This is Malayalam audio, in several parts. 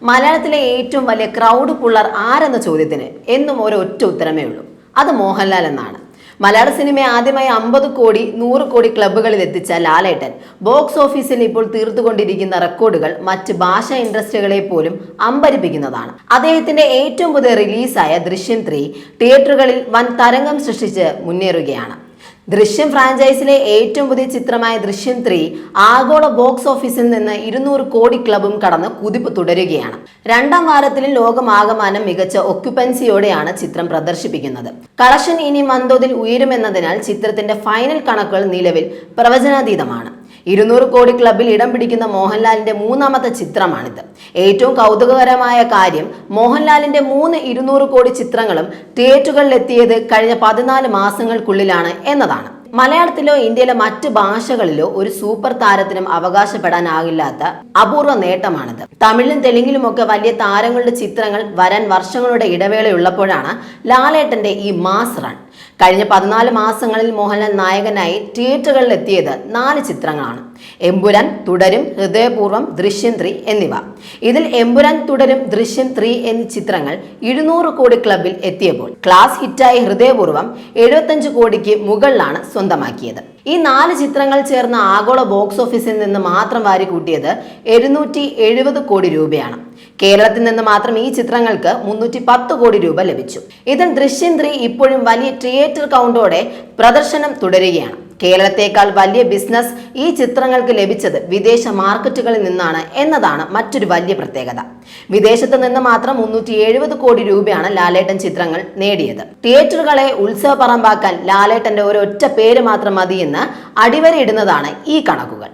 മലയാളത്തിലെ ഏറ്റവും വലിയ ക്രൗഡ് പുള്ളർ ആരെന്ന ചോദ്യത്തിന് എന്നും ഒരൊറ്റ ഉത്തരമേ ഉള്ളൂ. അത് മോഹൻലാൽ എന്നാണ്. മലയാള സിനിമയെ ആദ്യമായി 50 കോടി 100 കോടി ക്ലബ്ബുകളിൽ എത്തിച്ച ലാലേട്ടൻ ബോക്സ് ഓഫീസിൽ ഇപ്പോൾ തീർത്തുകൊണ്ടിരിക്കുന്ന റെക്കോർഡുകൾ മറ്റ് ഭാഷാ ഇൻഡസ്ട്രികളെ പോലും അമ്പരിപ്പിക്കുന്നതാണ്. അദ്ദേഹത്തിന്റെ ഏറ്റവും പുതിയ റിലീസായ ദൃശ്യം 3 തിയേറ്ററുകളിൽ വൻ തരംഗം സൃഷ്ടിച്ച് മുന്നേറുകയാണ്. ദൃശ്യം ഫ്രാഞ്ചൈസിലെ ഏറ്റവും പുതിയ ചിത്രമായ ദൃശ്യം 3 ആഗോള ബോക്സ് ഓഫീസിൽ നിന്ന് 200 കോടി ക്ലബും കടന്ന് കുതിപ്പ് തുടരുകയാണ്. രണ്ടാം വാരത്തിലും ലോകമാകമാനം മികച്ച ഒക്യുപ്പൻസിയോടെയാണ് ചിത്രം പ്രദർശിപ്പിക്കുന്നത്. കളക്ഷൻ ഇനി വൻതോതിൽ ഉയരുമെന്നതിനാൽ ചിത്രത്തിന്റെ ഫൈനൽ കണക്കുകൾ നിലവിൽ പ്രവചനാതീതമാണ്. 200 കോടി ക്ലബിൽ ഇടം പിടിക്കുന്ന മോഹൻലാലിന്റെ മൂന്നാമത്തെ ചിത്രമാണിത്. ഏറ്റവും കൗതുകകരമായ കാര്യം മോഹൻലാലിന്റെ 3 200 കോടി ചിത്രങ്ങളും തിയേറ്ററുകളിലെത്തിയത് കഴിഞ്ഞ 14 മാസങ്ങൾക്കുള്ളിലാണ് എന്നതാണ്. മലയാളത്തിലോ ഇന്ത്യയിലെ മറ്റ് ഭാഷകളിലോ ഒരു സൂപ്പർ താരത്തിനും അവകാശപ്പെടാനാകില്ലാത്ത അപൂർവ നേട്ടമാണിത്. തമിഴിലും തെലുങ്കിലുമൊക്കെ വലിയ താരങ്ങളുടെ ചിത്രങ്ങൾ വരാൻ വർഷങ്ങളുടെ ഇടവേളയുള്ളപ്പോഴാണ് ലാലേട്ടന്റെ ഈ മാസ് റൺ. കഴിഞ്ഞ 14 മാസങ്ങളിൽ മോഹൻലാൽ നായകനായി തിയേറ്ററുകളിൽ എത്തിയത് 4 ചിത്രങ്ങളാണ്. എമ്പുരാൻ, തുടരും, ഹൃദയപൂർവ്വം, ദൃശ്യം 3 എന്നിവ. ഇതിൽ എമ്പുരാൻ, തുടരും, ദൃശ്യം 3 എന്നീ ചിത്രങ്ങൾ 200 കോടി ക്ലബിൽ എത്തിയപ്പോൾ ക്ലാസ് ഹിറ്റായി ഹൃദയപൂർവ്വം 75 കോടിക്ക് മുകളിലാണ് സ്വന്തമാക്കിയത്. ഈ 4 ചിത്രങ്ങൾ ചേർന്ന ആഗോള ബോക്സ് ഓഫീസിൽ നിന്ന് മാത്രം വാരി കൂട്ടിയത് 770 കോടി രൂപയാണ്. കേരളത്തിൽ നിന്ന് മാത്രം ഈ ചിത്രങ്ങൾക്ക് 310 കോടി രൂപ ലഭിച്ചു. ഇതിൽ ദൃശ്യം 3 ഇപ്പോഴും വലിയ തിയേറ്റർ കൗണ്ടോടെ പ്രദർശനം തുടരുകയാണ്. കേരളത്തേക്കാൾ വലിയ ബിസിനസ് ഈ ചിത്രങ്ങൾക്ക് ലഭിച്ചത് വിദേശ മാർക്കറ്റുകളിൽ നിന്നാണ് എന്നതാണ് മറ്റൊരു വലിയ പ്രത്യേകത. വിദേശത്ത് നിന്ന് മാത്രം 370 കോടി രൂപയാണ് ലാലേട്ടൻ ചിത്രങ്ങൾ നേടിയത്. തിയേറ്ററുകളെ ഉത്സവപ്പറമ്പാക്കാൻ ലാലേട്ടന്റെ ഒരൊറ്റ പേര് മാത്രം മതിയെന്ന് അടിവരയിടുന്നതാണ് ഈ കണക്കുകൾ.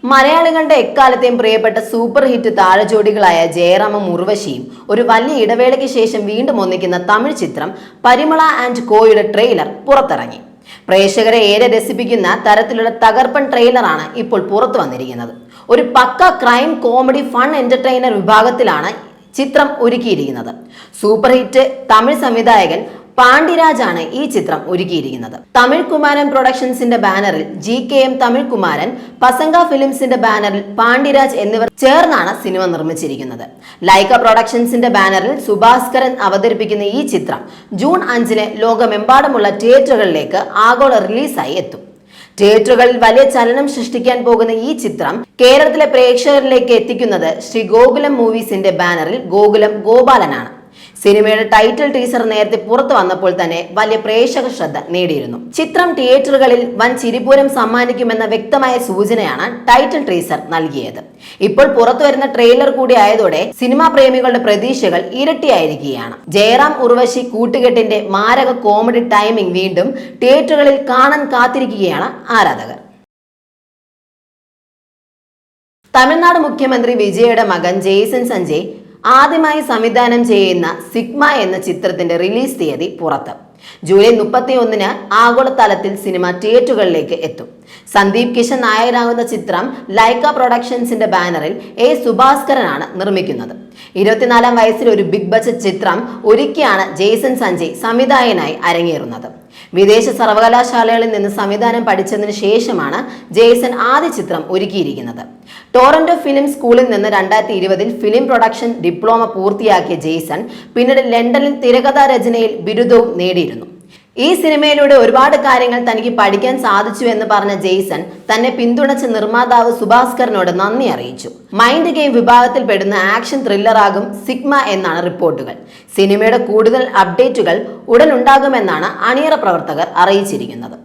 മലയാളികളുടെ എക്കാലത്തെയും പ്രിയപ്പെട്ട സൂപ്പർ ഹിറ്റ് താരജോഡികളായ ജയറാമും ഉർവശിയും ഒരു വലിയ ഇടവേളയ്ക്ക് ശേഷം വീണ്ടും ഒന്നിക്കുന്ന തമിഴ് ചിത്രം പരിമള ആൻഡ് കോയുടെ ട്രെയിലർ പുറത്തിറങ്ങി. പ്രേക്ഷകരെ ഏറെ രസിപ്പിക്കുന്ന തരത്തിലുള്ള തകർപ്പൻ ട്രെയിലറാണ് ഇപ്പോൾ പുറത്തു വന്നിരിക്കുന്നത്. ഒരു പക്ക ക്രൈം കോമഡി ഫൺ എന്റർടൈനർ വിഭാഗത്തിലാണ് ചിത്രം ഒരുക്കിയിരിക്കുന്നത്. സൂപ്പർ ഹിറ്റ് തമിഴ് സംവിധായകൻ പാണ്ഡിരാജാണ് ഈ ചിത്രം ഒരുക്കിയിരിക്കുന്നത്. തമിഴ് കുമാരൻ പ്രൊഡക്ഷൻസിന്റെ ബാനറിൽ GKM തമിഴ് കുമാരൻ, പസംഗ ഫിലിംസിന്റെ ബാനറിൽ പാണ്ഡിരാജ് എന്നിവർ ചേർന്നാണ് സിനിമ നിർമ്മിച്ചിരിക്കുന്നത്. ലൈക്ക പ്രൊഡക്ഷൻസിന്റെ ബാനറിൽ സുഭാസ്കരൻ അവതരിപ്പിക്കുന്ന ഈ ചിത്രം ജൂൺ 5-ന് ലോകമെമ്പാടുമുള്ള തിയേറ്ററുകളിലേക്ക് ആഗോള റിലീസായി എത്തും. തിയേറ്ററുകളിൽ വലിയ ചലനം സൃഷ്ടിക്കാൻ പോകുന്ന ഈ ചിത്രം കേരളത്തിലെ പ്രേക്ഷകരിലേക്ക് എത്തിക്കുന്നത് ശ്രീ ഗോകുലം മൂവീസിന്റെ ബാനറിൽ ഗോകുലം ഗോപാലനാണ്. സിനിമയുടെ ടൈറ്റിൽ ടീസർ നേരത്തെ പുറത്തു വന്നപ്പോൾ തന്നെ വലിയ പ്രേക്ഷക ശ്രദ്ധ നേടിയിരുന്നു. ചിത്രം തിയേറ്ററുകളിൽ വൻ ചിരിപൂരം സമ്മാനിക്കുമെന്ന വ്യക്തമായ സൂചനയാണ് ടൈറ്റിൽ ടീസർ നൽകിയത്. ഇപ്പോൾ പുറത്തു വരുന്ന ട്രെയിലർ കൂടി ആയതോടെ സിനിമാ പ്രേമികളുടെ പ്രതീക്ഷകൾ ഇരട്ടിയായിരിക്കുകയാണ്. ജയറാം ഉർവശി കൂട്ടുകെട്ടിന്റെ മാരക കോമഡി ടൈമിംഗ് വീണ്ടും തിയേറ്ററുകളിൽ കാണാൻ കാത്തിരിക്കുകയാണ് ആരാധകർ. തമിഴ്നാട് മുഖ്യമന്ത്രി വിജയുടെ മകൻ ജെയ്സൺ സഞ്ജയ് ആദ്യമായി സംവിധാനം ചെയ്യുന്ന സിഗ്മ എന്ന ചിത്രത്തിന്റെ റിലീസ് തീയതി പുറത്ത്. ജൂലൈ 31-ന് ആഗോളതലത്തിൽ സിനിമ തിയേറ്ററുകളിലേക്ക് എത്തും. സന്ദീപ് കിഷൻ നായകനാകുന്ന ചിത്രം ലൈക്ക പ്രൊഡക്ഷൻസിന്റെ ബാനറിൽ സുഭാസ്കരനാണ് നിർമ്മിക്കുന്നത്. 24-ാം വയസ്സിൽ ഒരു ബിഗ് ബഡ്ജറ്റ് ചിത്രം ഒരുക്കിയാണ് ജെയ്സൺ സഞ്ജയ് സംവിധായകനായി അരങ്ങേറുന്നത്. വിദേശ സർവകലാശാലകളിൽ നിന്ന് സംവിധാനം പഠിച്ചതിന് ശേഷമാണ് ജെയ്സൺ ആദ്യ ചിത്രം ഒരുക്കിയിരിക്കുന്നത്. ടോറന്റോ ഫിലിം സ്കൂളിൽ നിന്ന് 2020-ൽ ഫിലിം പ്രൊഡക്ഷൻ ഡിപ്ലോമ പൂർത്തിയാക്കിയ ജെയ്സൺ പിന്നീട് ലണ്ടനിൽ തിരക്കഥാ രചനയിൽ ബിരുദവും നേടിയിരുന്നു. ഈ സിനിമയിലൂടെ ഒരുപാട് കാര്യങ്ങൾ തനിക്ക് പഠിക്കാൻ സാധിച്ചു എന്ന് പറഞ്ഞ ജെയ്സൺ തന്നെ പിന്തുണച്ച നിർമ്മാതാവ് സുഭാസ്കറിനോട് നന്ദി അറിയിച്ചു. മൈൻഡ് ഗെയിം വിഭാഗത്തിൽ പെടുന്ന ആക്ഷൻ ത്രില്ലറാകും സിഗ്മ എന്നാണ് റിപ്പോർട്ടുകൾ. സിനിമയുടെ കൂടുതൽ അപ്ഡേറ്റുകൾ ഉടൻ ഉണ്ടാകുമെന്നാണ് അണിയറ പ്രവർത്തകർ അറിയിച്ചിരിക്കുന്നത്.